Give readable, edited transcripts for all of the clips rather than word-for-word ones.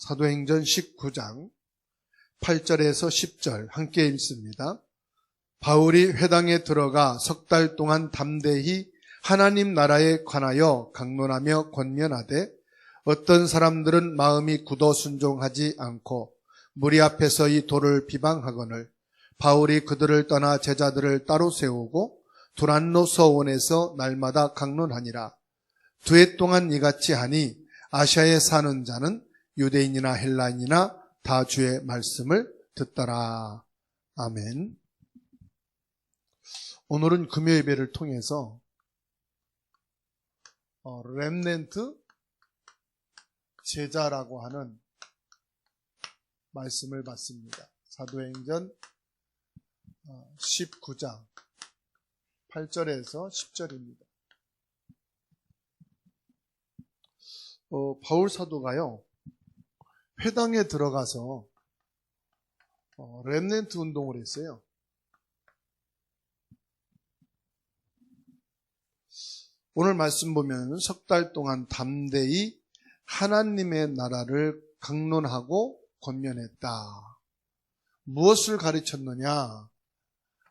사도행전 19장 8절에서 10절 함께 읽습니다. 바울이 회당에 들어가 석 달 동안 담대히 하나님 나라에 관하여 강론하며 권면하되 어떤 사람들은 마음이 굳어 순종하지 않고 무리 앞에서 이 도를 비방하거늘 바울이 그들을 떠나 제자들을 따로 세우고 두란노 서원에서 날마다 강론하니라. 2해 동안 이같이 하니 아시아에 사는 자는 유대인이나 헬라인이나 다 주의 말씀을 듣더라. 아멘. 오늘은 금요 예배를 통해서 렘넌트 제자라고 하는 말씀을 받습니다. 사도행전 19장 8절에서 10절입니다. 바울 사도가요, 회당에 들어가서 렘넌트 운동을 했어요. 오늘 말씀 보면 석 달 동안 담대히 하나님의 나라를 강론하고 권면했다. 무엇을 가르쳤느냐?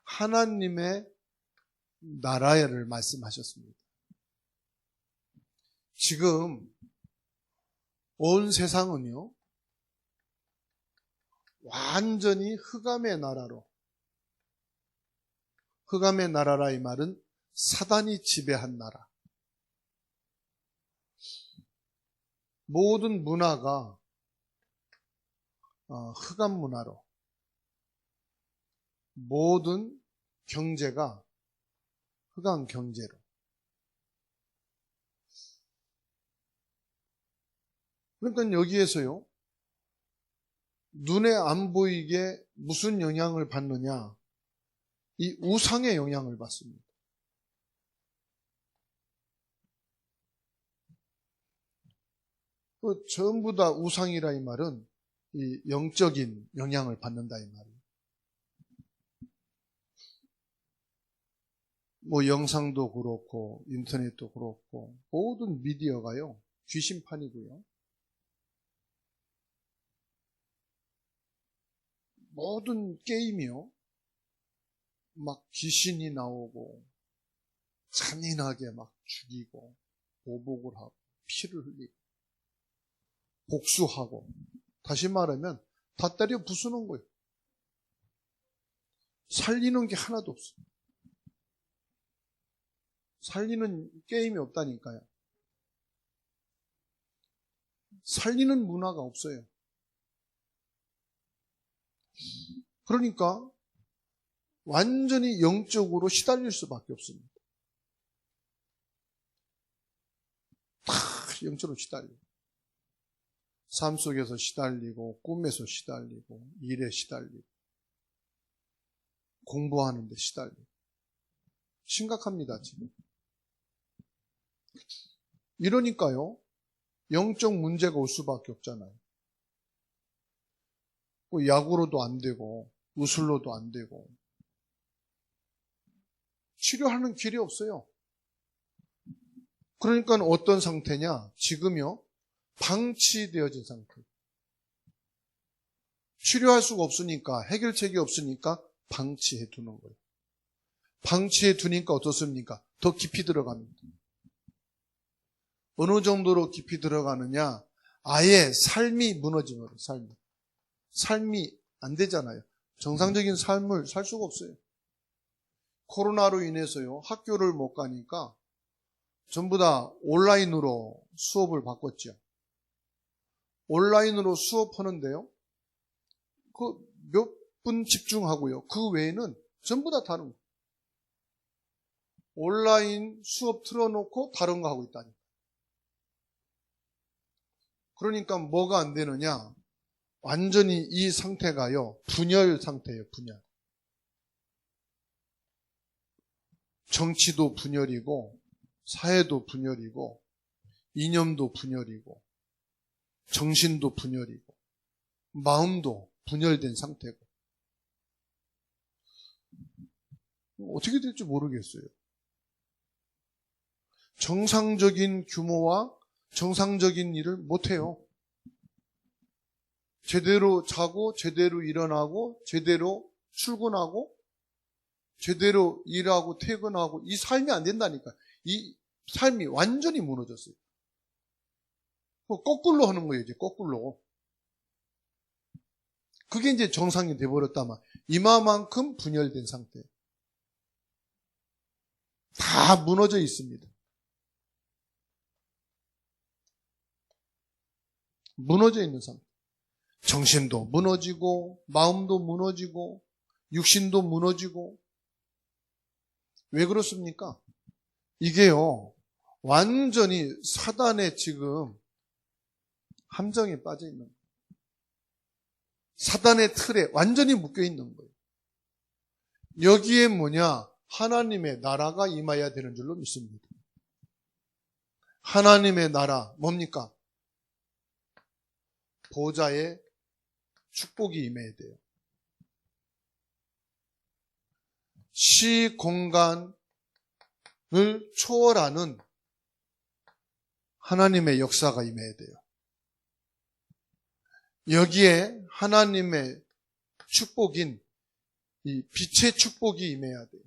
하나님의 나라를 말씀하셨습니다. 지금 온 세상은요, 완전히 흑암의 나라로, 흑암의 나라라 이 말은 사단이 지배한 나라. 모든 문화가 흑암 문화로, 모든 경제가 흑암 경제로. 그러니까 여기에서요, 눈에 안 보이게 무슨 영향을 받느냐? 이 우상의 영향을 받습니다. 전부 다 우상이라 이 말은 이 영적인 영향을 받는다 이 말이에요. 뭐 영상도 그렇고 인터넷도 그렇고 모든 미디어가요, 귀신판이고요. 모든 게임이요, 막 귀신이 나오고 잔인하게 막 죽이고 보복을 하고 피를 흘리고 복수하고, 다시 말하면 다 때려 부수는 거예요. 살리는 게 하나도 없어요. 살리는 게임이 없다니까요. 살리는 문화가 없어요. 그러니까 완전히 영적으로 시달릴 수밖에 없습니다. 다 영적으로 시달려요. 삶 속에서 시달리고, 꿈에서 시달리고, 일에 시달리고, 공부하는데 시달리고. 심각합니다, 지금. 이러니까요, 영적 문제가 올 수밖에 없잖아요. 약으로도 안 되고, 의술로도 안 되고, 치료하는 길이 없어요. 그러니까 어떤 상태냐? 지금요, 방치되어진 상태. 치료할 수가 없으니까, 해결책이 없으니까 방치해 두는 거예요. 방치해 두니까 어떻습니까? 더 깊이 들어갑니다. 어느 정도로 깊이 들어가느냐? 아예 삶이 무너진 거예요. 삶이 안 되잖아요. 정상적인 삶을 살 수가 없어요. 코로나로 인해서요, 학교를 못 가니까 전부 다 온라인으로 수업을 바꿨죠. 온라인으로 수업하는데요, 그 몇 분 집중하고요, 그 외에는 전부 다 다른 거. 온라인 수업 틀어놓고 다른 거 하고 있다니. 그러니까 뭐가 안 되느냐? 완전히 이 상태가요, 분열 상태예요, 분열. 정치도 분열이고, 사회도 분열이고, 이념도 분열이고, 정신도 분열이고, 마음도 분열된 상태고. 어떻게 될지 모르겠어요. 정상적인 규모와 정상적인 일을 못해요. 제대로 자고 제대로 일어나고 제대로 출근하고 제대로 일하고 퇴근하고 이 삶이 안 된다니까. 이 삶이 완전히 무너졌어요. 거꾸로 하는 거예요, 이제 거꾸로. 그게 이제 정상이 돼버렸다만 이마만큼 분열된 상태. 다 무너져 있습니다. 무너져 있는 상태. 정신도 무너지고 마음도 무너지고 육신도 무너지고. 왜 그렇습니까? 이게요, 완전히 사단의 지금 함정에 빠져 있는 거예요. 사단의 틀에 완전히 묶여 있는 거예요. 여기에 뭐냐? 하나님의 나라가 임해야 되는 줄로 믿습니다. 하나님의 나라 뭡니까? 보좌의 축복이 임해야 돼요. 시 공간을 초월하는 하나님의 역사가 임해야 돼요. 여기에 하나님의 축복인 이 빛의 축복이 임해야 돼요.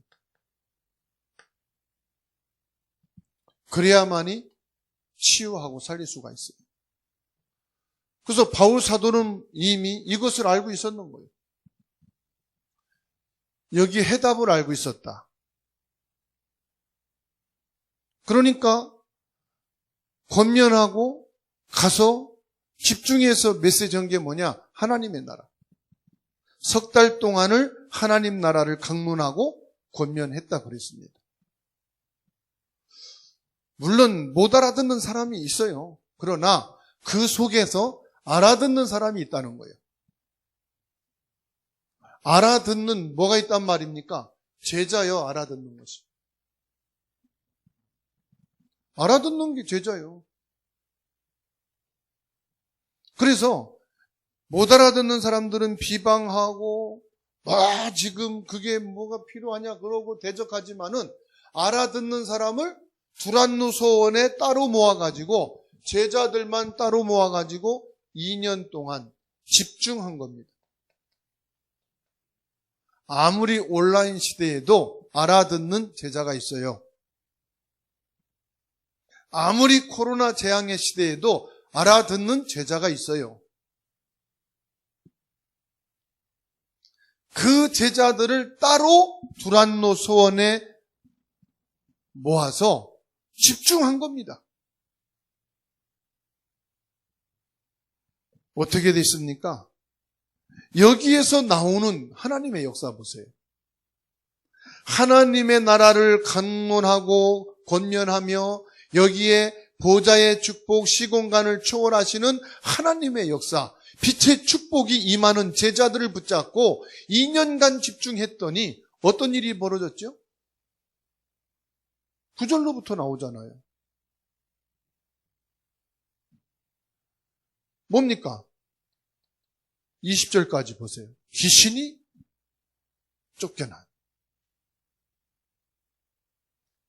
그래야만이 치유하고 살릴 수가 있어요. 그래서 바울 사도는 이미 이것을 알고 있었는 거예요. 여기 해답을 알고 있었다. 그러니까 권면하고 가서 집중해서 메시지 전 게 뭐냐? 하나님의 나라. 석 달 동안을 하나님 나라를 강론하고 권면했다 그랬습니다. 물론 못 알아듣는 사람이 있어요. 그러나 그 속에서 알아듣는 사람이 있다는 거예요. 알아듣는 뭐가 있단 말입니까? 제자여 알아듣는 것이. 알아듣는 게 제자요. 그래서 못 알아듣는 사람들은 비방하고 지금 그게 뭐가 필요하냐 그러고 대적하지만은 알아듣는 사람을 두란노 소원에 따로 모아가지고 제자들만 따로 모아가지고 2년 동안 집중한 겁니다. 아무리 온라인 시대에도 알아듣는 제자가 있어요. 아무리 코로나 재앙의 시대에도 알아듣는 제자가 있어요. 그 제자들을 따로 두란노 소원에 모아서 집중한 겁니다. 어떻게 됐습니까? 여기에서 나오는 하나님의 역사 보세요. 하나님의 나라를 강론하고 권면하며 여기에 보좌의 축복, 시공간을 초월하시는 하나님의 역사, 빛의 축복이 임하는 제자들을 붙잡고 2년간 집중했더니 어떤 일이 벌어졌죠? 9절로부터 나오잖아요. 뭡니까? 20절까지 보세요. 귀신이 쫓겨난.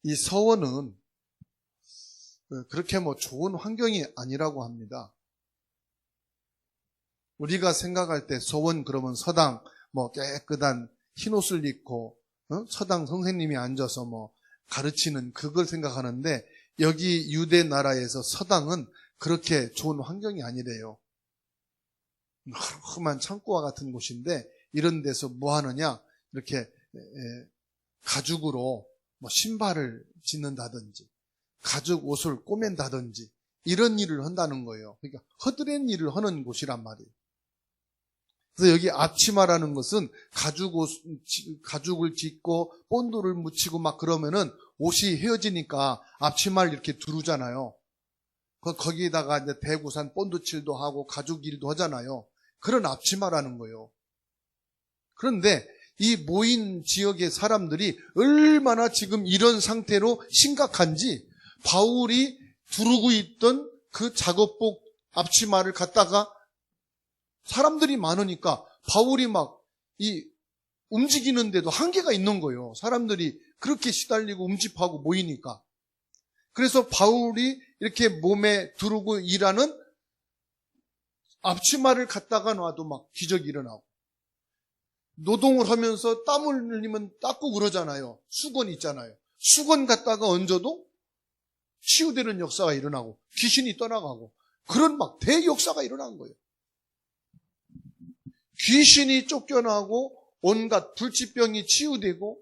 이 서원은 그렇게 좋은 환경이 아니라고 합니다. 우리가 생각할 때 서원 그러면 서당 깨끗한 흰옷을 입고 서당 선생님이 앉아서 가르치는 그걸 생각하는데 여기 유대 나라에서 서당은 그렇게 좋은 환경이 아니래요. 험한 창고와 같은 곳인데 이런 데서 뭐 하느냐? 이렇게 가죽으로 신발을 짓는다든지 가죽 옷을 꼬맨다든지 이런 일을 한다는 거예요. 그러니까 허드렛 일을 하는 곳이란 말이에요. 그래서 여기 앞치마라는 것은 가죽을 짓고 본드를 묻히고 그러면은 옷이 헤어지니까 앞치마를 이렇게 두르잖아요. 거기에다가 이제 대구산 본드칠도 하고 가죽 일도 하잖아요. 그런 앞치마라는 거예요. 그런데 이 모인 지역의 사람들이 얼마나 지금 이런 상태로 심각한지 바울이 두르고 있던 그 작업복 앞치마를 갖다가 사람들이 많으니까 바울이 움직이는데도 한계가 있는 거예요. 사람들이 그렇게 시달리고 음집하고 모이니까. 그래서 바울이 이렇게 몸에 두르고 일하는 앞치마를 갖다가 놔도 막 기적이 일어나고, 노동을 하면서 땀을 흘리면 닦고 그러잖아요. 수건 있잖아요. 수건 갖다가 얹어도 치유되는 역사가 일어나고 귀신이 떠나가고, 그런 막 대역사가 일어난 거예요. 귀신이 쫓겨나고 온갖 불치병이 치유되고,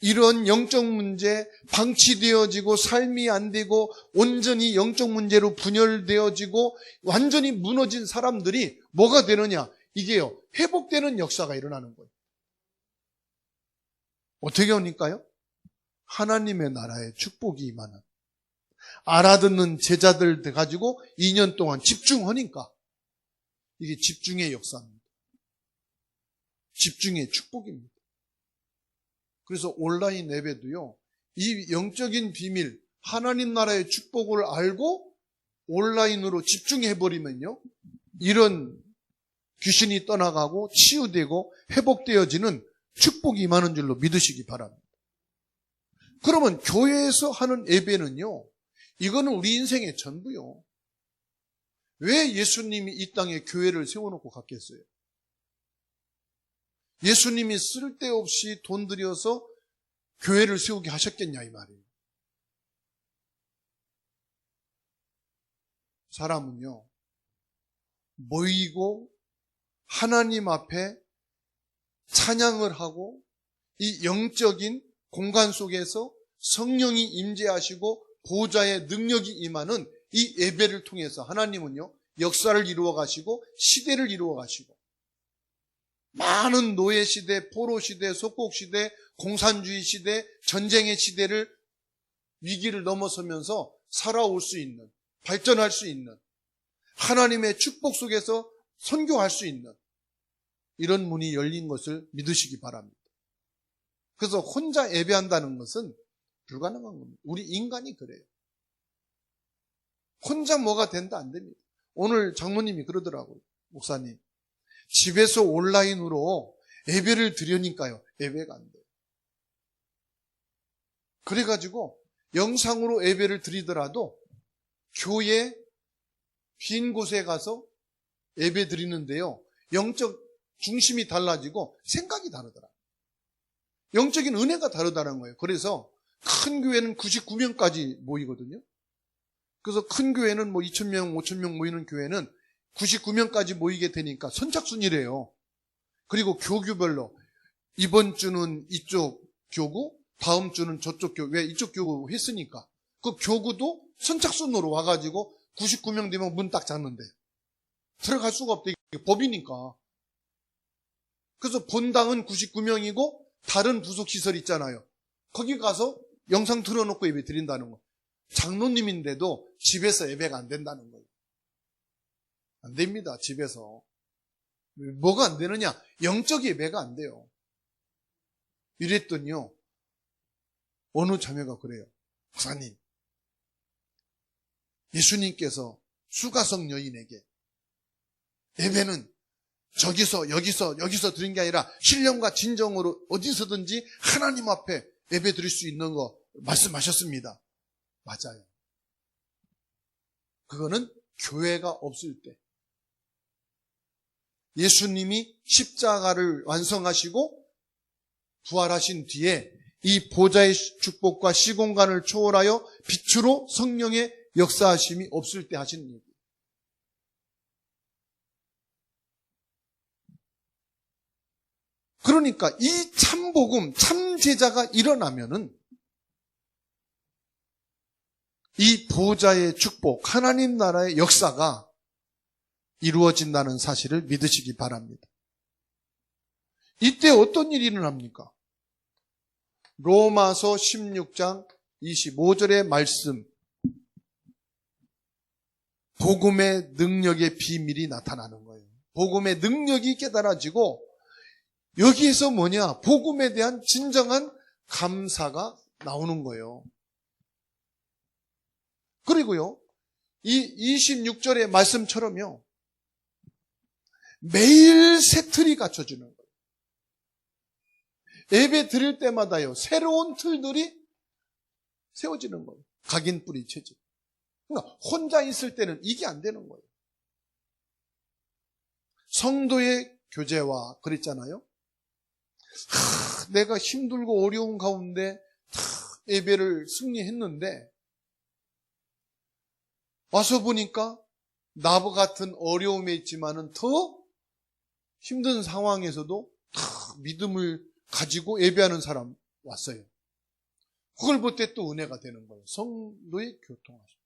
이런 영적 문제 방치되어지고 삶이 안 되고 온전히 영적 문제로 분열되어지고 완전히 무너진 사람들이 뭐가 되느냐? 이게요, 회복되는 역사가 일어나는 거예요. 어떻게 합니까요? 하나님의 나라의 축복이 임하는, 알아듣는 제자들 가지고 2년 동안 집중하니까 이게 집중의 역사입니다. 집중의 축복입니다. 그래서 온라인 예배도요, 이 영적인 비밀, 하나님 나라의 축복을 알고 온라인으로 집중해버리면요, 이런 귀신이 떠나가고 치유되고 회복되어지는 축복이 임하는 줄로 믿으시기 바랍니다. 그러면 교회에서 하는 예배는요, 이거는 우리 인생의 전부요. 왜 예수님이 이 땅에 교회를 세워놓고 갔겠어요? 예수님이 쓸데없이 돈 들여서 교회를 세우게 하셨겠냐 이 말이에요. 사람은요, 모이고 하나님 앞에 찬양을 하고 이 영적인 공간 속에서 성령이 임재하시고 보좌의 능력이 임하는 이 예배를 통해서 하나님은요, 역사를 이루어 가시고 시대를 이루어 가시고, 많은 노예 시대, 포로 시대, 속국 시대, 공산주의 시대, 전쟁의 시대를, 위기를 넘어서면서 살아올 수 있는, 발전할 수 있는, 하나님의 축복 속에서 선교할 수 있는 이런 문이 열린 것을 믿으시기 바랍니다. 그래서 혼자 예배한다는 것은 불가능한 겁니다. 우리 인간이 그래요. 혼자 뭐가 된다 안 됩니다. 오늘 장모님이 그러더라고요. 목사님, 집에서 온라인으로 예배를 드리니까요, 예배가 안 돼요. 그래가지고 영상으로 예배를 드리더라도 교회 빈 곳에 가서 예배 드리는데요, 영적 중심이 달라지고 생각이 다르더라. 영적인 은혜가 다르다는 거예요. 그래서 큰 교회는 99명까지 모이거든요. 그래서 큰 교회는 뭐 2,000명, 5,000명 모이는 교회는 99명까지 모이게 되니까 선착순이래요. 그리고 교구별로 이번 주는 이쪽 교구, 다음 주는 저쪽 교구, 왜 이쪽 교구 했으니까 그 교구도 선착순으로 와가지고 99명 되면 문 딱 닫는데 들어갈 수가 없대. 이게 법이니까. 그래서 본당은 99명이고 다른 부속시설 있잖아요. 거기 가서 영상 틀어놓고 예배 드린다는 거. 장로님인데도 집에서 예배가 안 된다는 거예요. 안 됩니다, 집에서. 뭐가 안 되느냐? 영적 예배가 안 돼요. 이랬더니요, 어느 자매가 그래요. 목사님, 예수님께서 수가성 여인에게 예배는 저기서 여기서 드린 게 아니라 신령과 진정으로 어디서든지 하나님 앞에 예배 드릴 수 있는 거 말씀하셨습니다. 맞아요. 그거는 교회가 없을 때, 예수님이 십자가를 완성하시고 부활하신 뒤에 이 보좌의 축복과 시공간을 초월하여 빛으로 성령의 역사하심이 없을 때 하시는 얘기. 그러니까 이 참복음, 참제자가 일어나면은 이 보좌의 축복, 하나님 나라의 역사가 이루어진다는 사실을 믿으시기 바랍니다. 이때 어떤 일이 일어납니까? 로마서 16장 25절의 말씀, 복음의 능력의 비밀이 나타나는 거예요. 복음의 능력이 깨달아지고 여기에서 뭐냐? 복음에 대한 진정한 감사가 나오는 거예요. 그리고요, 이 26절의 말씀처럼요, 매일 새 틀이 갖춰지는 거예요. 예배 드릴 때마다요, 새로운 틀들이 세워지는 거예요. 각인 뿌리 체질. 그러니까 혼자 있을 때는 이게 안 되는 거예요. 성도의 교제와 그랬잖아요. 내가 힘들고 어려운 가운데 예배를 승리했는데 와서 보니까 나와 같은 어려움에 있지만은 더 힘든 상황에서도 믿음을 가지고 예배하는 사람 왔어요. 그걸 볼 때 또 은혜가 되는 거예요. 성도의 교통하심.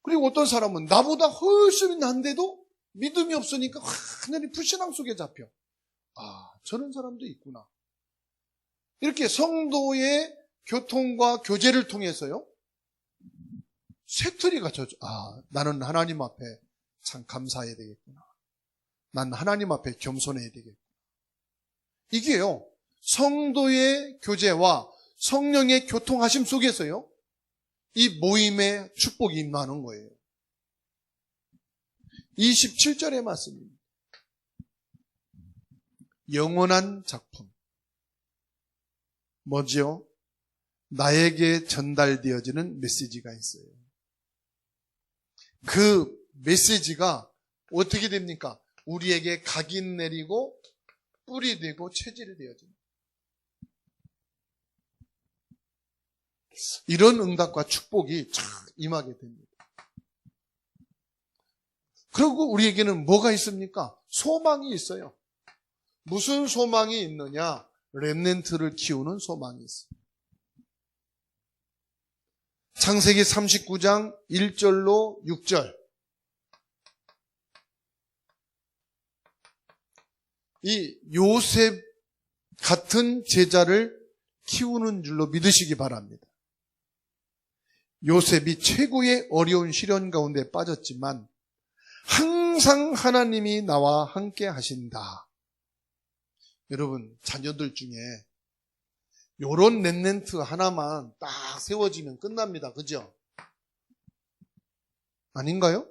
그리고 어떤 사람은 나보다 훨씬 난데도 믿음이 없으니까 완전히 불신앙 속에 잡혀. 저런 사람도 있구나. 이렇게 성도의 교통과 교제를 통해서요, 쇠틀이 갖춰져. 나는 하나님 앞에 참 감사해야 되겠구나. 난 하나님 앞에 겸손해야 되겠구나. 이게요, 성도의 교제와 성령의 교통하심 속에서요, 이 모임의 축복이 임하는 거예요. 27절의 말씀입니다. 영원한 작품. 뭐지요? 나에게 전달되어지는 메시지가 있어요. 그 메시지가 어떻게 됩니까? 우리에게 각인 내리고 뿔이 되고 체질이 되어집니다. 이런 응답과 축복이 참 임하게 됩니다. 그리고 우리에게는 뭐가 있습니까? 소망이 있어요. 무슨 소망이 있느냐? 렘넌트를 키우는 소망이 있어요. 창세기 39장 1절로 6절. 이 요셉 같은 제자를 키우는 줄로 믿으시기 바랍니다. 요셉이 최고의 어려운 시련 가운데 빠졌지만 항상 하나님이 나와 함께 하신다. 여러분, 자녀들 중에 요런 렘넌트 하나만 딱 세워지면 끝납니다. 그죠? 아닌가요?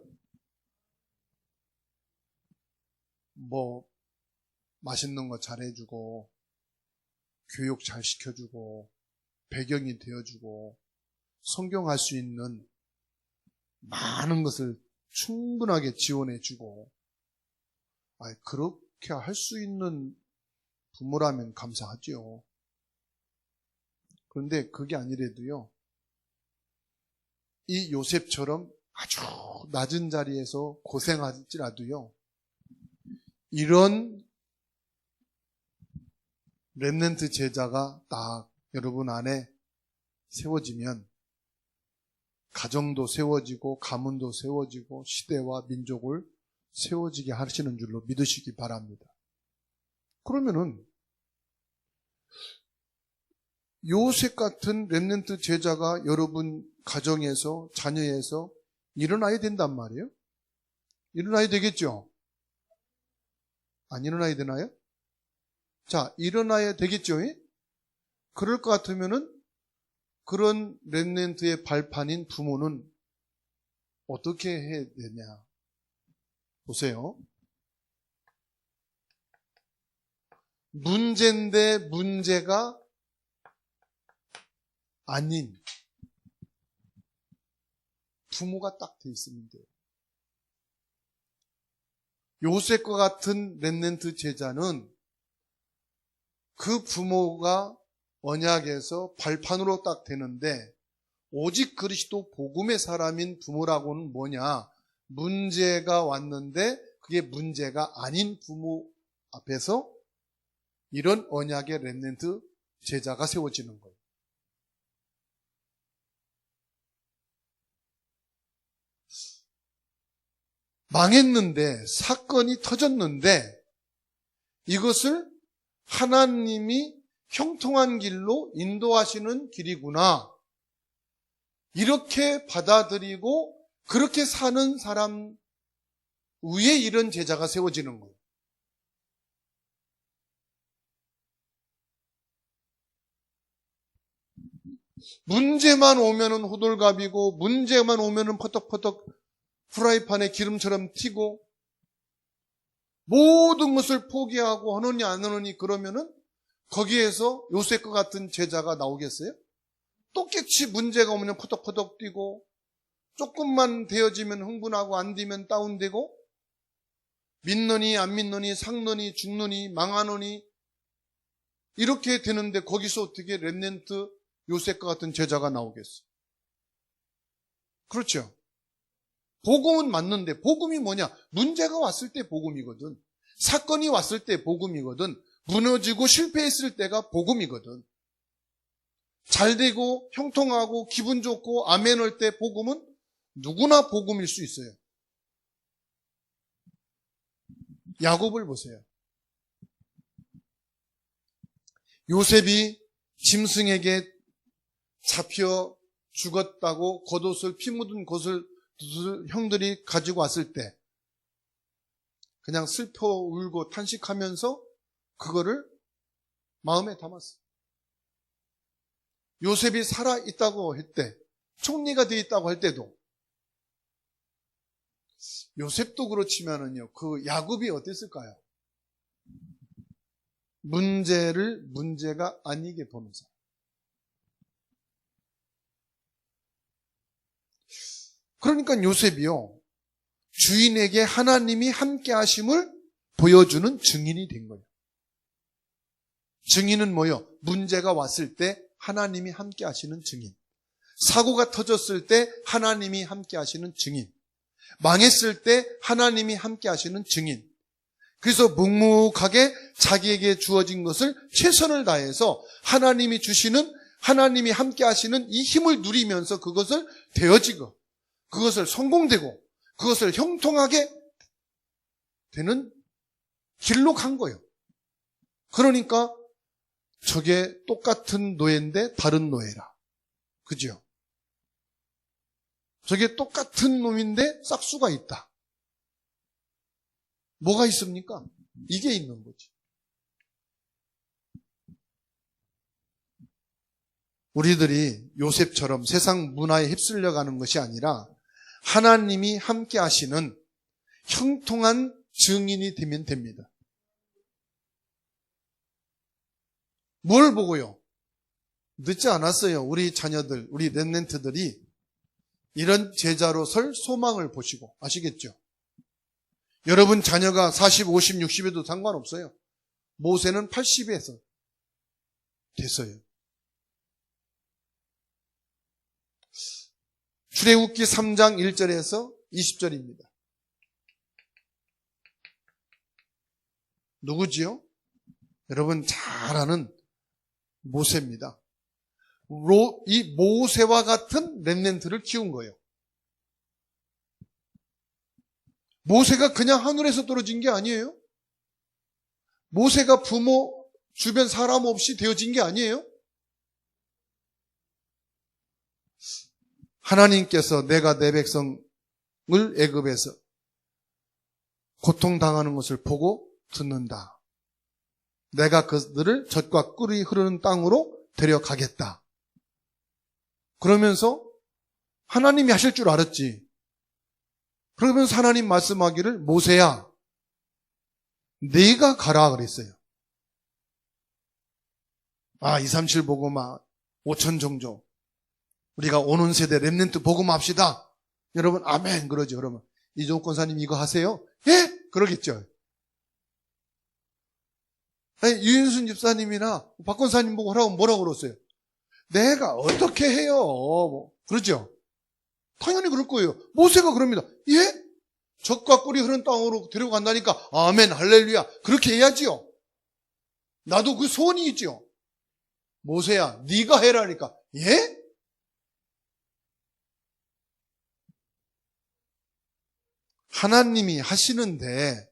맛있는 거 잘해주고, 교육 잘 시켜주고, 배경이 되어주고, 성경할 수 있는 많은 것을 충분하게 지원해주고, 그렇게 할 수 있는 부모라면 감사하죠. 그런데 그게 아니래도요, 이 요셉처럼 아주 낮은 자리에서 고생할지라도요, 이런 렘넌트 제자가 딱 여러분 안에 세워지면 가정도 세워지고 가문도 세워지고 시대와 민족을 세워지게 하시는 줄로 믿으시기 바랍니다. 그러면은 요셉 같은 렘넌트 제자가 여러분 가정에서 자녀에서 일어나야 된단 말이에요. 일어나야 되겠죠? 안 일어나야 되나요? 자, 일어나야 되겠죠? 그럴 것 같으면은 그런 렘넌트의 발판인 부모는 어떻게 해야 되냐? 보세요. 문제인데 문제가 아닌 부모가 딱 돼 있으면 돼요. 요셉과 같은 렘넌트 제자는 그 부모가 언약에서 발판으로 딱 되는데, 오직 그리스도 복음의 사람인 부모라고는 뭐냐? 문제가 왔는데 그게 문제가 아닌 부모 앞에서 이런 언약의 렘넌트 제자가 세워지는 거예요. 망했는데, 사건이 터졌는데 이것을 하나님이 형통한 길로 인도하시는 길이구나, 이렇게 받아들이고 그렇게 사는 사람 위에 이런 제자가 세워지는 거예요. 문제만 오면은 호들갑이고, 문제만 오면은 퍼덕퍼덕 프라이팬에 기름처럼 튀고, 모든 것을 포기하고 하느니 안 하느니 그러면은 거기에서 요셉과 같은 제자가 나오겠어요? 똑같이 문제가 오면 퍼덕퍼덕 뛰고, 조금만 되어지면 흥분하고 안 되면 다운되고 믿느니 안 믿느니 상느니 죽느니 망하느니 이렇게 되는데 거기서 어떻게 렘넌트 요셉과 같은 제자가 나오겠어? 그렇죠. 복음은 맞는데 복음이 뭐냐? 문제가 왔을 때 복음이거든. 사건이 왔을 때 복음이거든. 무너지고 실패했을 때가 복음이거든. 잘 되고 형통하고 기분 좋고 아멘 할 때 복음은 누구나 복음일 수 있어요. 야곱을 보세요. 요셉이 짐승에게 잡혀 죽었다고 겉옷을 피 묻은 것을 형들이 가지고 왔을 때 그냥 슬퍼 울고 탄식하면서 그거를 마음에 담았어요. 요셉이 살아있다고 할 때, 총리가 되어 있다고 할 때도 요셉도 그렇지만은요, 그 야곱이 어땠을까요? 문제를 문제가 아니게 보는 사람. 그러니까 요셉이요, 주인에게 하나님이 함께 하심을 보여주는 증인이 된 거예요. 증인은 뭐요? 문제가 왔을 때 하나님이 함께 하시는 증인. 사고가 터졌을 때 하나님이 함께 하시는 증인. 망했을 때 하나님이 함께 하시는 증인. 그래서 묵묵하게 자기에게 주어진 것을 최선을 다해서 하나님이 주시는, 하나님이 함께 하시는 이 힘을 누리면서 그것을 되어지고, 그것을 성공되고, 그것을 형통하게 되는 길로 간 거예요. 그러니까 저게 똑같은 노예인데 다른 노예라. 그죠? 저게 똑같은 놈인데 싹수가 있다. 뭐가 있습니까? 이게 있는 거지. 우리들이 요셉처럼 세상 문화에 휩쓸려 가는 것이 아니라 하나님이 함께 하시는 형통한 증인이 되면 됩니다. 뭘 보고요? 늦지 않았어요. 우리 자녀들, 우리 렘넌트들이 이런 제자로 설 소망을 보시고. 아시겠죠? 여러분 자녀가 40, 50, 60에도 상관없어요. 모세는 80에서 됐어요. 출애굽기 3장 1절에서 20절입니다. 누구지요? 여러분 잘 아는 모세입니다. 이 모세와 같은 렘넌트를 키운 거예요. 모세가 그냥 하늘에서 떨어진 게 아니에요. 모세가 부모, 주변 사람 없이 되어진 게 아니에요. 하나님께서 내가 내 백성을 애굽에서 고통당하는 것을 보고 듣는다. 내가 그들을 젖과 꿀이 흐르는 땅으로 데려가겠다. 그러면서 하나님이 하실 줄 알았지. 그러면서 하나님 말씀하기를 모세야, 네가 가라 그랬어요. 237 복음화 5천 종족. 우리가 오는 세대 렘넌트 복음합시다. 여러분 아멘 그러죠. 그러면 이종욱 권사님 이거 하세요? 예? 그러겠죠. 유인순 집사님이나 박 권사님 보고 하라고 뭐라고 그랬어요? 내가 어떻게 해요? 그러죠? 당연히 그럴 거예요. 모세가 그럽니다. 예? 젖과 꿀이 흐르는 땅으로 데려간다니까 아멘 할렐루야 그렇게 해야지요. 나도 그 소원이 있죠. 모세야 네가 해라니까 예? 하나님이 하시는데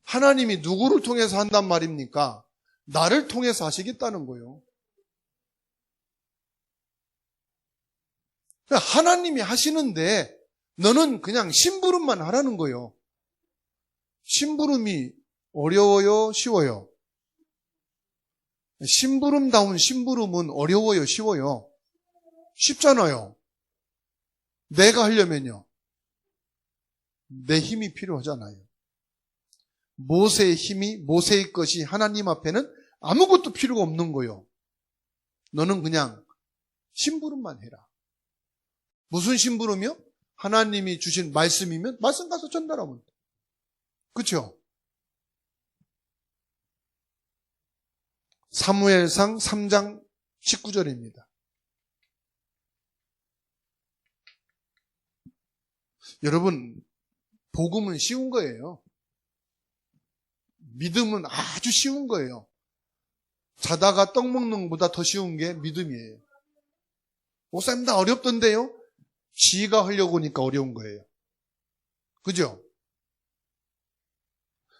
하나님이 누구를 통해서 한단 말입니까? 나를 통해서 하시겠다는 거예요. 하나님이 하시는데 너는 그냥 심부름만 하라는 거예요. 심부름이 어려워요? 쉬워요? 심부름다운 심부름은 어려워요? 쉬워요? 쉽잖아요. 내가 하려면요. 내 힘이 필요하잖아요. 모세의 힘이, 모세의 것이 하나님 앞에는 아무것도 필요가 없는 거예요. 너는 그냥 심부름만 해라. 무슨 심부름이요? 하나님이 주신 말씀이면 말씀 가서 전달하면 돼. 그렇죠? 사무엘상 3장 19절입니다. 여러분, 복음은 쉬운 거예요. 믿음은 아주 쉬운 거예요. 자다가 떡 먹는 것보다 더 쉬운 게 믿음이에요. 목사님 다 어렵던데요? 지가 하려고 하니까 어려운 거예요. 그죠?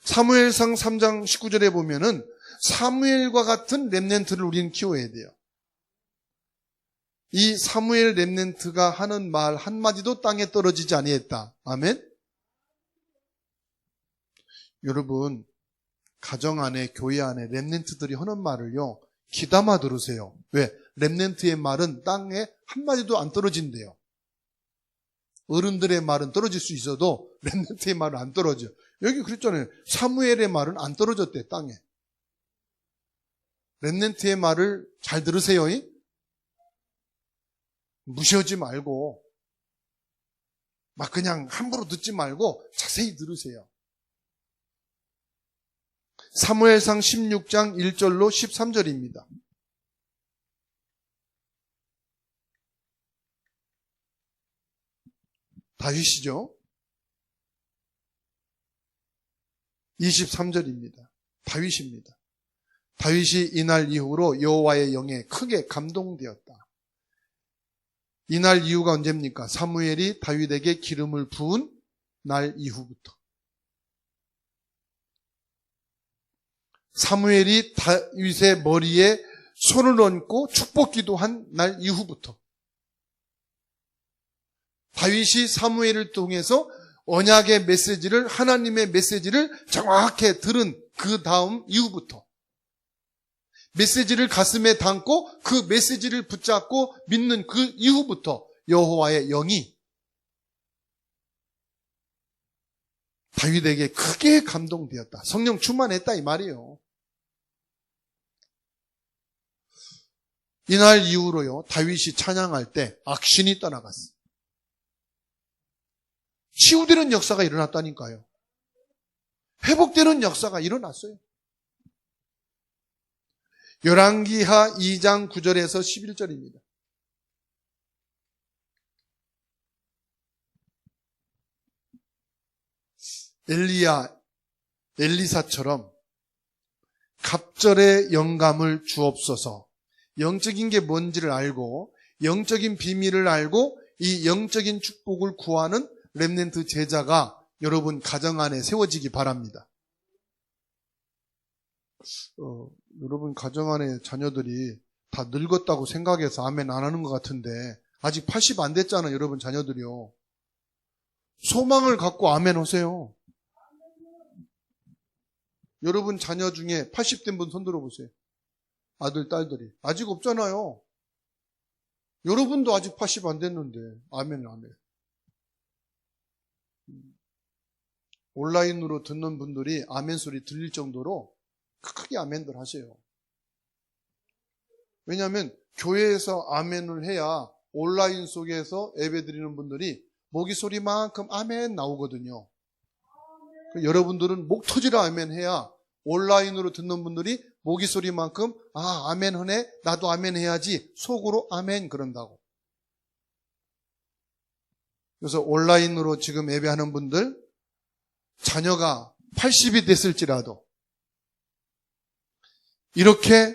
사무엘상 3장 19절에 보면은 사무엘과 같은 렘넌트를 우리는 키워야 돼요. 이 사무엘 렘넌트가 하는 말 한마디도 땅에 떨어지지 아니했다. 아멘? 여러분, 가정 안에, 교회 안에 렘넌트들이 하는 말을요, 귀담아 들으세요. 왜? 렘넌트의 말은 땅에 한마디도 안 떨어진대요. 어른들의 말은 떨어질 수 있어도 렘넌트의 말은 안 떨어져. 여기 그랬잖아요. 사무엘의 말은 안 떨어졌대, 땅에. 렘넌트의 말을 잘 들으세요. 무시하지 말고 막 그냥 함부로 듣지 말고 자세히 들으세요. 사무엘상 16장 1절로 13절입니다. 다윗이죠. 23절입니다. 다윗입니다. 다윗이 이날 이후로 여호와의 영에 크게 감동되었다. 이날 이후가 언제입니까? 사무엘이 다윗에게 기름을 부은 날 이후부터. 사무엘이 다윗의 머리에 손을 얹고 축복기도 한 날 이후부터. 다윗이 사무엘을 통해서 언약의 메시지를, 하나님의 메시지를 정확히 들은 그 다음 이후부터. 메시지를 가슴에 담고 그 메시지를 붙잡고 믿는 그 이후부터 여호와의 영이 다윗에게 크게 감동되었다. 성령 충만했다 이 말이에요. 이날 이후로요, 다윗이 찬양할 때 악신이 떠나갔어요. 치유되는 역사가 일어났다니까요. 회복되는 역사가 일어났어요. 열왕기하 2장 9절에서 11절입니다. 엘리사처럼 갑절의 영감을 주옵소서. 영적인 게 뭔지를 알고 영적인 비밀을 알고 이 영적인 축복을 구하는 렘넌트 제자가 여러분 가정 안에 세워지기 바랍니다. 여러분 가정 안에 자녀들이 다 늙었다고 생각해서 아멘 안 하는 것 같은데 아직 80 안 됐잖아요. 여러분 자녀들이요. 소망을 갖고 아멘 하세요. 여러분 자녀 중에 80 된 분 손 들어보세요. 아들, 딸들이. 아직 없잖아요. 여러분도 아직 80 안 됐는데 아멘 안 해요. 온라인으로 듣는 분들이 아멘 소리 들릴 정도로 크게 아멘들 하세요. 왜냐하면 교회에서 아멘을 해야 온라인 속에서 예배 드리는 분들이 목이 소리만큼 아멘 나오거든요. 여러분들은 목 터지라 아멘 해야 온라인으로 듣는 분들이 목이 소리만큼 아멘 하네 나도 아멘 해야지 속으로 아멘 그런다고. 그래서 온라인으로 지금 예배하는 분들 자녀가 80이 됐을지라도 이렇게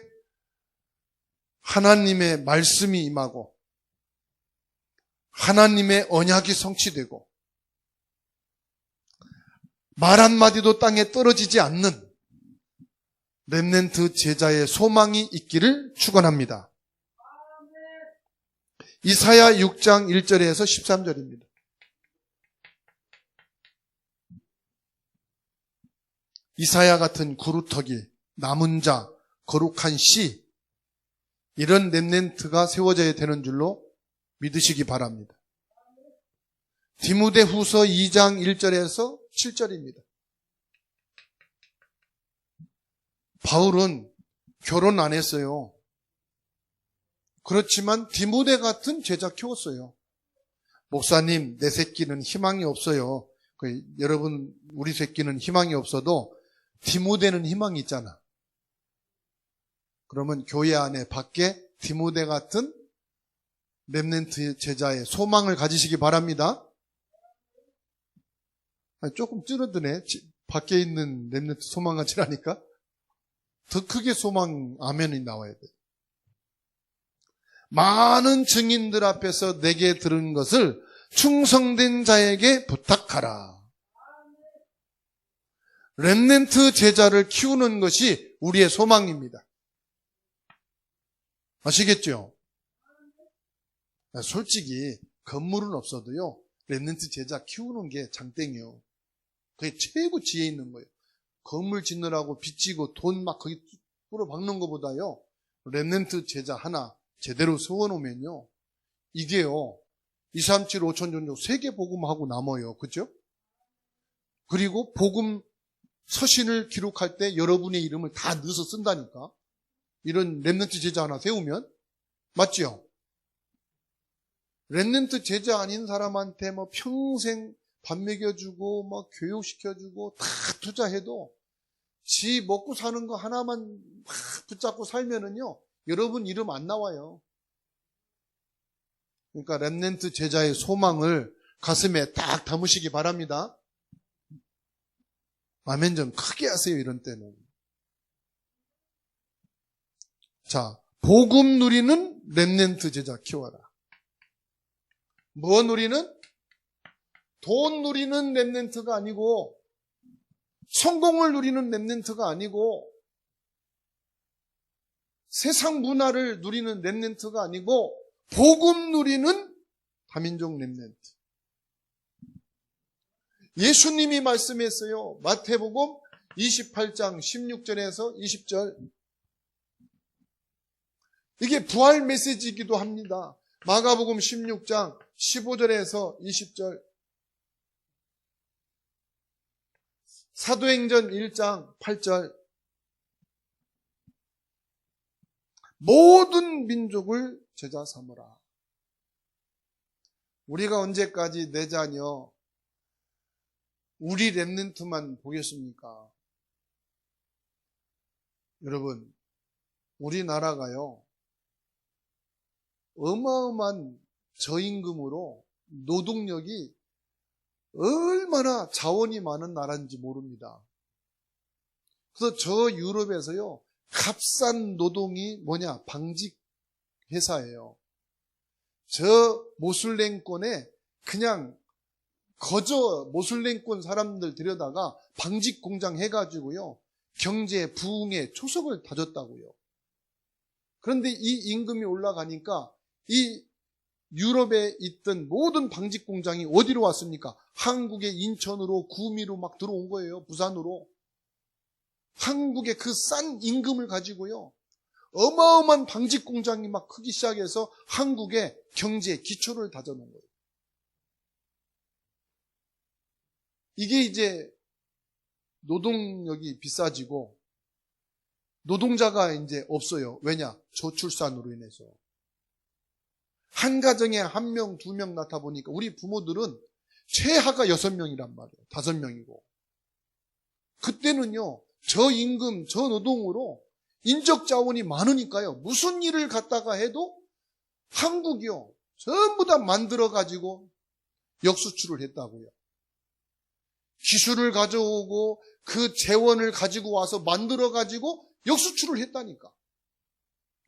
하나님의 말씀이 임하고 하나님의 언약이 성취되고 말 한마디도 땅에 떨어지지 않는 렘넌트 제자의 소망이 있기를 축원합니다. 이사야 6장 1절에서 13절입니다. 이사야 같은 구루터기, 남은 자, 거룩한 씨, 이런 렘넌트가 세워져야 되는 줄로 믿으시기 바랍니다. 디모데후서 2장 1절에서 7절입니다. 바울은 결혼 안 했어요. 그렇지만 디모데 같은 제자 키웠어요. 목사님, 내 새끼는 희망이 없어요. 여러분, 우리 새끼는 희망이 없어도 디모데는 희망이 있잖아. 그러면 교회 안에 밖에 디모데 같은 렘넌트 제자의 소망을 가지시기 바랍니다. 조금 줄어드네. 밖에 있는 렘넌트 소망 가지라니까. 더 크게 소망 아멘이 나와야 돼. 많은 증인들 앞에서 내게 들은 것을 충성된 자에게 부탁하라. 렘넌트 제자를 키우는 것이 우리의 소망입니다. 아시겠죠? 솔직히 건물은 없어도요, 렘넌트 제자 키우는 게 장땡이요. 그게 최고 지혜 있는 거예요. 건물 짓느라고 빚지고 돈 막 거기 뿌려박는 것보다요, 렘넌트 제자 하나 제대로 세워놓으면요, 이게요, 2, 3, 7, 5천 종족 세계 복음하고 남아요. 그죠? 그리고 복음 서신을 기록할 때 여러분의 이름을 다 넣어서 쓴다니까. 이런 렘넌트 제자 하나 세우면. 맞죠? 렘넌트 제자 아닌 사람한테 뭐 평생 밥 먹여주고 뭐 교육시켜주고 다 투자해도 지 먹고 사는 거 하나만 막 붙잡고 살면은요, 여러분 이름 안 나와요. 그러니까 렘넌트 제자의 소망을 가슴에 딱 담으시기 바랍니다. 아멘 좀 크게 하세요, 이런 때는. 자, 복음 누리는 렘넌트 제자 키워라. 무엇 누리는? 돈 누리는 렘넌트가 아니고, 성공을 누리는 렘넌트가 아니고, 세상 문화를 누리는 렘넌트가 아니고, 복음 누리는 다민족 렘넌트. 예수님이 말씀했어요. 마태복음 28장 16절에서 20절. 이게 부활 메시지이기도 합니다. 마가복음 16장 15절에서 20절. 사도행전 1장 8절. 모든 민족을 제자 삼으라. 우리가 언제까지 내 자녀, 우리 렘넌트만 보겠습니까? 여러분, 우리나라가요, 어마어마한 저임금으로 노동력이 얼마나 자원이 많은 나라인지 모릅니다. 그래서 저 유럽에서요, 값싼 노동이 뭐냐? 방직 회사예요. 저 모슬렘권에 그냥 거저 모슬렘권 사람들 들여다가 방직 공장 해가지고요, 경제 부흥의 초석을 다졌다고요. 그런데 이 임금이 올라가니까 이 유럽에 있던 모든 방직 공장이 어디로 왔습니까? 한국의 인천으로, 구미로 막 들어온 거예요. 부산으로. 한국의 그 싼 임금을 가지고요, 어마어마한 방직 공장이 막 크기 시작해서 한국의 경제 기초를 다져놓은 거예요. 이게 이제 노동력이 비싸지고 노동자가 이제 없어요. 왜냐? 저출산으로 인해서. 한 가정에 1명, 2명 낳다 보니까 우리 부모들은 최하가 6명이란 말이에요. 5명이고. 그때는요, 저 임금, 저 노동으로 인적 자원이 많으니까요, 무슨 일을 갖다가 해도 한국이요, 전부 다 만들어가지고 역수출을 했다고요. 기술을 가져오고 그 재원을 가지고 와서 만들어가지고 역수출을 했다니까.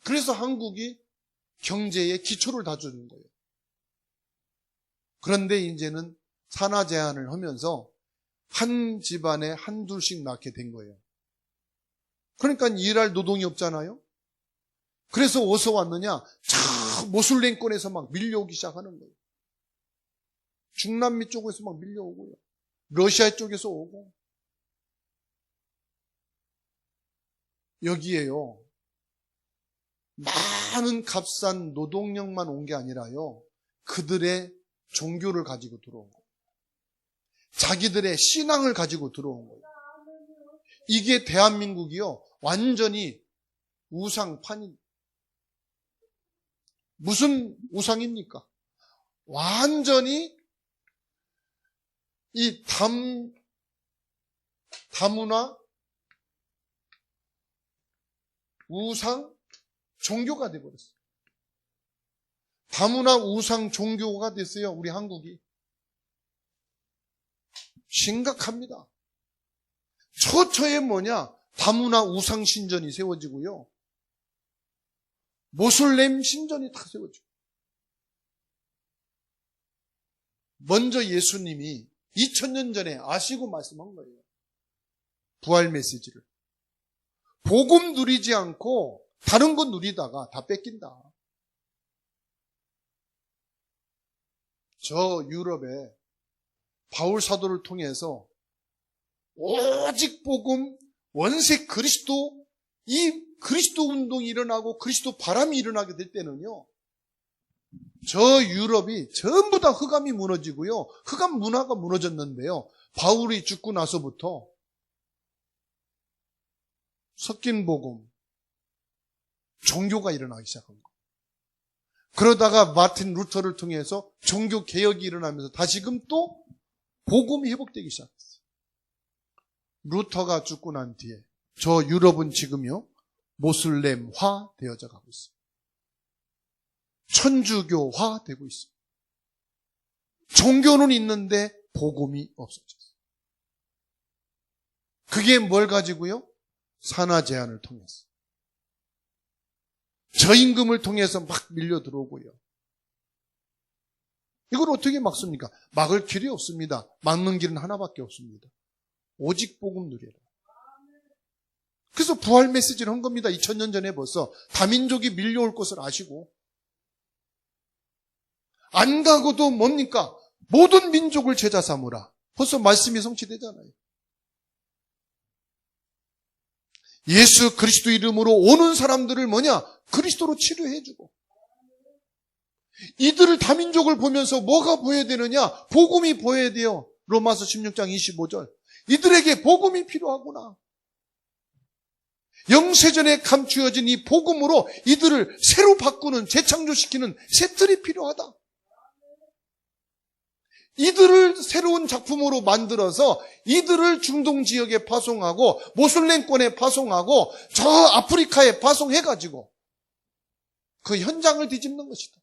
그래서 한국이 경제의 기초를 다져준 거예요. 그런데 이제는 산하 제한을 하면서 한 집안에 한둘씩 낳게 된 거예요. 그러니까 일할 노동이 없잖아요. 그래서 어디서 왔느냐? 저 모슬렘권에서 막 밀려오기 시작하는 거예요. 중남미 쪽에서 막 밀려오고요, 러시아 쪽에서 오고. 여기에요, 많은 값싼 노동력만 온 게 아니라요, 그들의 종교를 가지고 들어온 거예요. 자기들의 신앙을 가지고 들어온 거예요. 이게 대한민국이요, 완전히 우상판이. 무슨 우상입니까? 완전히 이 다문화 우상 종교가 되어버렸어요. 다문화 우상 종교가 됐어요. 우리 한국이. 심각합니다. 처처에 뭐냐? 다문화 우상 신전이 세워지고요. 모슬렘 신전이 다 세워지고. 먼저 예수님이 2000년 전에 아시고 말씀한 거예요. 부활 메시지를. 복음 누리지 않고 다른 거 누리다가 다 뺏긴다. 저 유럽에 바울 사도를 통해서 오직 복음, 원색 그리스도, 이 그리스도 운동이 일어나고 그리스도 바람이 일어나게 될 때는요, 저 유럽이 전부 다 흑암이 무너지고요, 흑암 문화가 무너졌는데요, 바울이 죽고 나서부터 섞인 복음, 종교가 일어나기 시작한 거예요. 그러다가 마틴 루터를 통해서 종교 개혁이 일어나면서 다시금 또 복음이 회복되기 시작했어요. 루터가 죽고 난 뒤에 저 유럽은 지금요 모슬렘화 되어져 가고 있어요. 천주교화 되고 있어요. 종교는 있는데 복음이 없어졌어요. 그게 뭘 가지고요? 산하 제한을 통해서. 저임금을 통해서 막 밀려 들어오고요. 이걸 어떻게 막습니까? 막을 길이 없습니다. 막는 길은 하나밖에 없습니다. 오직 복음 누려라. 그래서 부활 메시지를 한 겁니다. 2000년 전에 벌써 다민족이 밀려올 것을 아시고. 안 가고도 뭡니까? 모든 민족을 제자 삼으라. 벌써 말씀이 성취되잖아요. 예수 그리스도 이름으로 오는 사람들을 뭐냐? 그리스도로 치료해주고. 이들을 다민족을 보면서 뭐가 보여야 되느냐? 복음이 보여야 돼요. 로마서 16장 25절. 이들에게 복음이 필요하구나. 영세전에 감추어진 이 복음으로 이들을 새로 바꾸는, 재창조시키는 새틀이 필요하다. 이들을 새로운 작품으로 만들어서 이들을 중동 지역에 파송하고 모슬렘권에 파송하고 저 아프리카에 파송해가지고 그 현장을 뒤집는 것이다.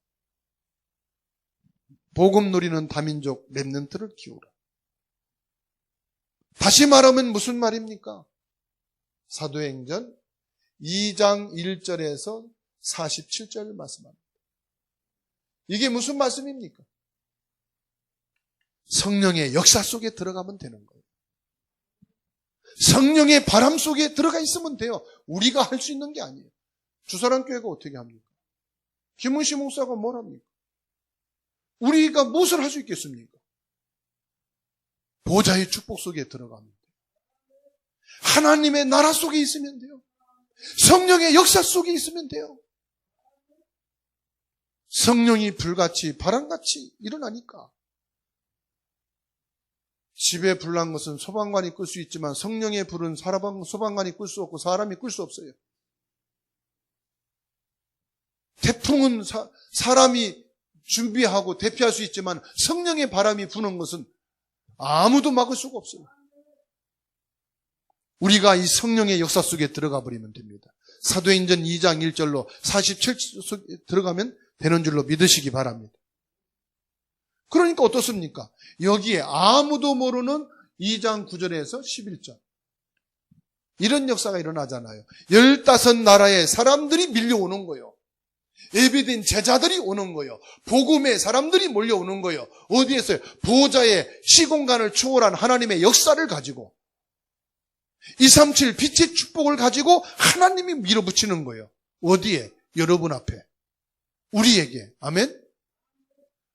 복음 누리는 다민족 렘넌트를 키우라. 다시 말하면 무슨 말입니까? 사도행전 2장 1절에서 47절을 말씀합니다. 이게 무슨 말씀입니까? 성령의 역사 속에 들어가면 되는 거예요. 성령의 바람 속에 들어가 있으면 돼요. 우리가 할 수 있는 게 아니에요. 주사랑교회가 어떻게 합니까? 김은시 목사가 뭘 합니까? 우리가 무엇을 할 수 있겠습니까? 보좌의 축복 속에 들어가면 돼요. 하나님의 나라 속에 있으면 돼요. 성령의 역사 속에 있으면 돼요. 성령이 불같이 바람같이 일어나니까. 집에 불 난 것은 소방관이 끌 수 있지만 성령의 불은 소방관이 끌 수 없고 사람이 끌 수 없어요. 태풍은 사람이 준비하고 대피할 수 있지만 성령의 바람이 부는 것은 아무도 막을 수가 없어요. 우리가 이 성령의 역사 속에 들어가 버리면 됩니다. 사도행전 2장 1절로 47절 속에 들어가면 되는 줄로 믿으시기 바랍니다. 그러니까 어떻습니까? 여기에 아무도 모르는 2장 9절에서 11절. 이런 역사가 일어나잖아요. 15나라의 사람들이 밀려오는 거예요. 예비된 제자들이 오는 거예요. 복음의 사람들이 몰려오는 거예요. 어디에서요? 보좌의 시공간을 초월한 하나님의 역사를 가지고 237 빛의 축복을 가지고 하나님이 밀어붙이는 거예요. 어디에? 여러분 앞에. 우리에게. 아멘?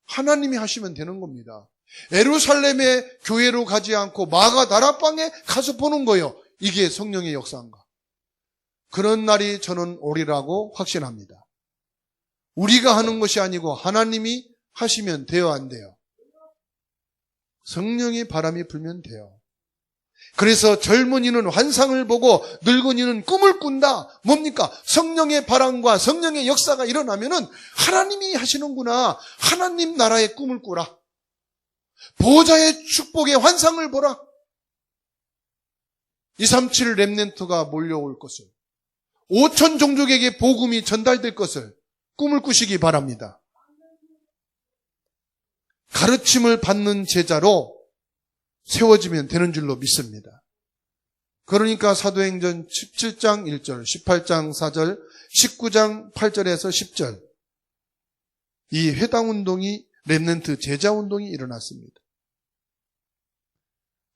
하나님이 하시면 되는 겁니다. 예루살렘의 교회로 가지 않고 마가 다락방에 가서 보는 거예요. 이게 성령의 역사인가. 그런 날이 저는 오리라고 확신합니다. 우리가 하는 것이 아니고 하나님이 하시면 돼요, 안 돼요? 성령의 바람이 불면 돼요. 그래서 젊은이는 환상을 보고 늙은이는 꿈을 꾼다. 뭡니까? 성령의 바람과 성령의 역사가 일어나면은 하나님이 하시는구나. 하나님 나라의 꿈을 꾸라. 보호자의 축복의 환상을 보라. 237 렘넌트가 몰려올 것을, 5천 종족에게 복음이 전달될 것을 꿈을 꾸시기 바랍니다. 가르침을 받는 제자로 세워지면 되는 줄로 믿습니다. 그러니까 사도행전 17장 1절, 18장 4절, 19장 8절에서 10절 이 회당운동이, 렘넌트 제자운동이 일어났습니다.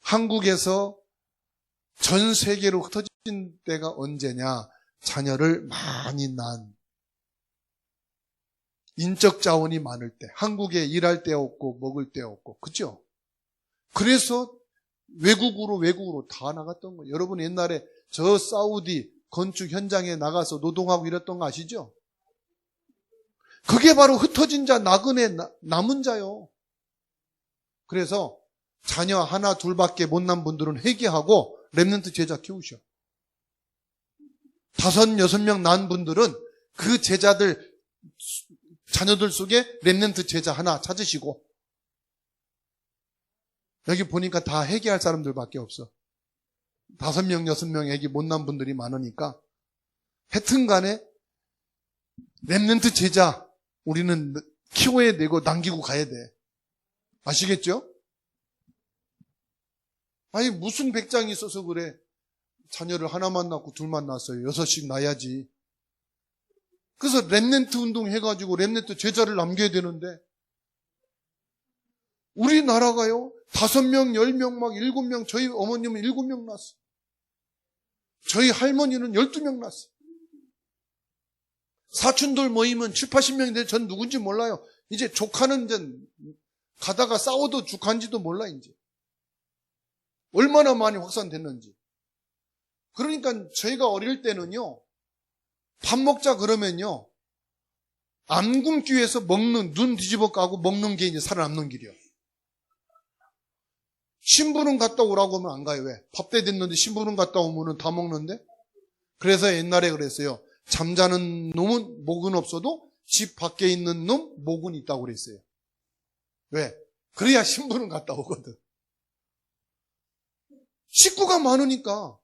한국에서 전 세계로 흩어진 때가 언제냐? 자녀를 많이 낳은 인적 자원이 많을 때, 한국에 일할 데 없고 먹을 데 없고, 그죠? 그래서 외국으로 다 나갔던 거예요. 여러분 옛날에 저 사우디 건축 현장에 나가서 노동하고 이랬던 거 아시죠? 그게 바로 흩어진 자, 나그네, 남은 자요. 그래서 자녀 하나 둘밖에 못 낳은 분들은 회개하고 렘넌트 제자 키우셔. 5, 6명 낳은 분들은 그 제자들, 자녀들 속에 렘넌트 제자 하나 찾으시고, 여기 보니까 다 회개할 사람들밖에 없어. 5명, 6명 애기 못 낳은 분들이 많으니까. 하여튼 간에 렘넌트 제자 우리는 키워야 되고 남기고 가야 돼. 아시겠죠? 아니 무슨 백장이 있어서 그래. 자녀를 하나만 낳고 둘만 낳았어요. 6씩 낳아야지. 그래서 렘넌트 운동 해가지고 렘넌트 제자를 남겨야 되는데, 우리나라가요 5명, 10명, 막 7명, 저희 어머님은 7명 낳았어요. 저희 할머니는 12명 낳았어요. 사촌들 모이면 7, 80명인데 전 누군지 몰라요. 이제 조카는 이제 가다가 싸워도 죽한지도 몰라 이제. 얼마나 많이 확산됐는지. 그러니까 저희가 어릴 때는요, 밥 먹자 그러면요, 안 굶기 위해서 먹는, 눈 뒤집어 까고 먹는 게 이제 살아남는 길이요. 신부름 갔다 오라고 하면 안 가요. 왜? 밥때 됐는데 신부름 갔다 오면은 다 먹는데? 그래서 옛날에 그랬어요. 잠자는 놈은 목은 없어도 집 밖에 있는 놈 목은 있다고 그랬어요. 왜? 그래야 신부름 갔다 오거든. 식구가 많으니까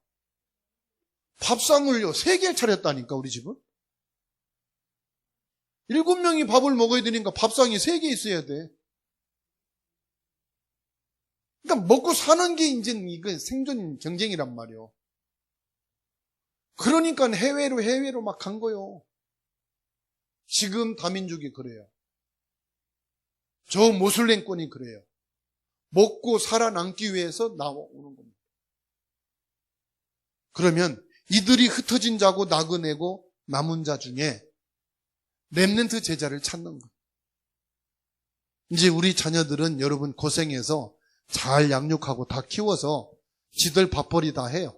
밥상을요 3개 차렸다니까 우리 집은. 7명이 밥을 먹어야 되니까 밥상이 3개 있어야 돼. 그러니까 먹고 사는 게 이제 이거 생존 경쟁이란 말이요. 그러니까 해외로 막 간 거요. 지금 다민족이 그래요. 저 모슬렘권이 그래요. 먹고 살아남기 위해서 나오는 겁니다. 그러면 이들이 흩어진 자고 나그네고 남은 자 중에 렘넌트 제자를 찾는 거예요. 이제 우리 자녀들은 여러분 고생해서 잘 양육하고 다 키워서 지들 밥벌이 다 해요.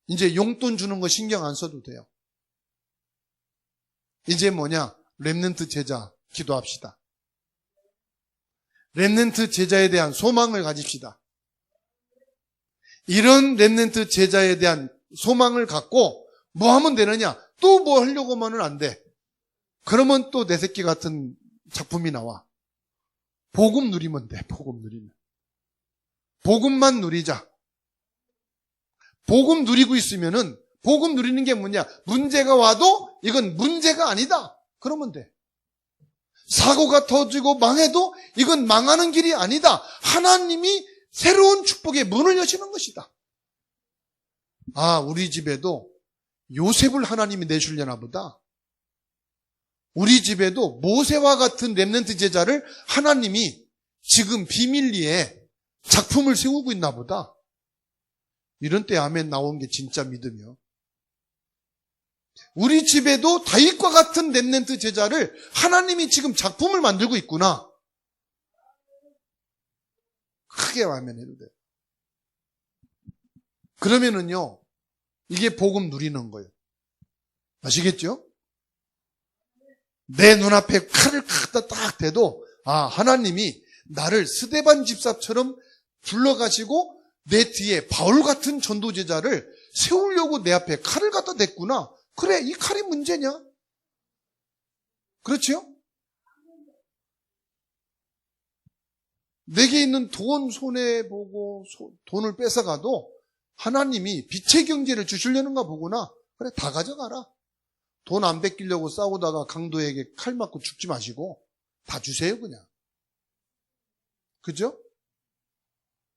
이제 용돈 주는 거 신경 안 써도 돼요. 이제 뭐냐? 렘넌트 제자 기도합시다. 렘넌트 제자에 대한 소망을 가집시다. 이런 렘넌트 제자에 대한 소망을 갖고 뭐 하면 되느냐? 또 뭐 하려고 하면 안 돼. 그러면 또 내 새끼 같은 작품이 나와. 복음 누리면 돼. 복음 누리면. 복음만 누리자. 복음 누리고 있으면은 복음 누리는 게 뭐냐? 문제가 와도 이건 문제가 아니다. 그러면 돼. 사고가 터지고 망해도 이건 망하는 길이 아니다. 하나님이 새로운 축복의 문을 여시는 것이다. 아, 우리 집에도 요셉을 하나님이 내주려나 보다. 우리 집에도 모세와 같은 렘넌트 제자를 하나님이 지금 비밀리에 작품을 세우고 있나 보다. 이런 때 아멘 나온 게 진짜 믿음이요. 우리 집에도 다윗과 같은 렘넌트 제자를 하나님이 지금 작품을 만들고 있구나. 크게 아멘 해도 돼요. 그러면은요, 이게 복음 누리는 거예요. 아시겠죠? 내 눈앞에 칼을 갖다 딱 대도, 아, 하나님이 나를 스데반 집사처럼 불러가시고 내 뒤에 바울 같은 전도제자를 세우려고 내 앞에 칼을 갖다 댔구나. 그래, 이 칼이 문제냐? 그렇지요? 내게 있는 돈 손해보고 돈을 뺏어가도 하나님이 빛의 경제를 주시려는가 보구나. 그래, 다 가져가라. 돈 안 뺏기려고 싸우다가 강도에게 칼 맞고 죽지 마시고 다 주세요, 그냥. 그죠?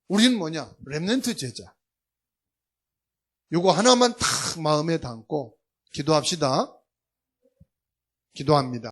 우리는 뭐냐? 렘넌트 제자. 요거 하나만 딱 마음에 담고 기도합시다. 기도합니다.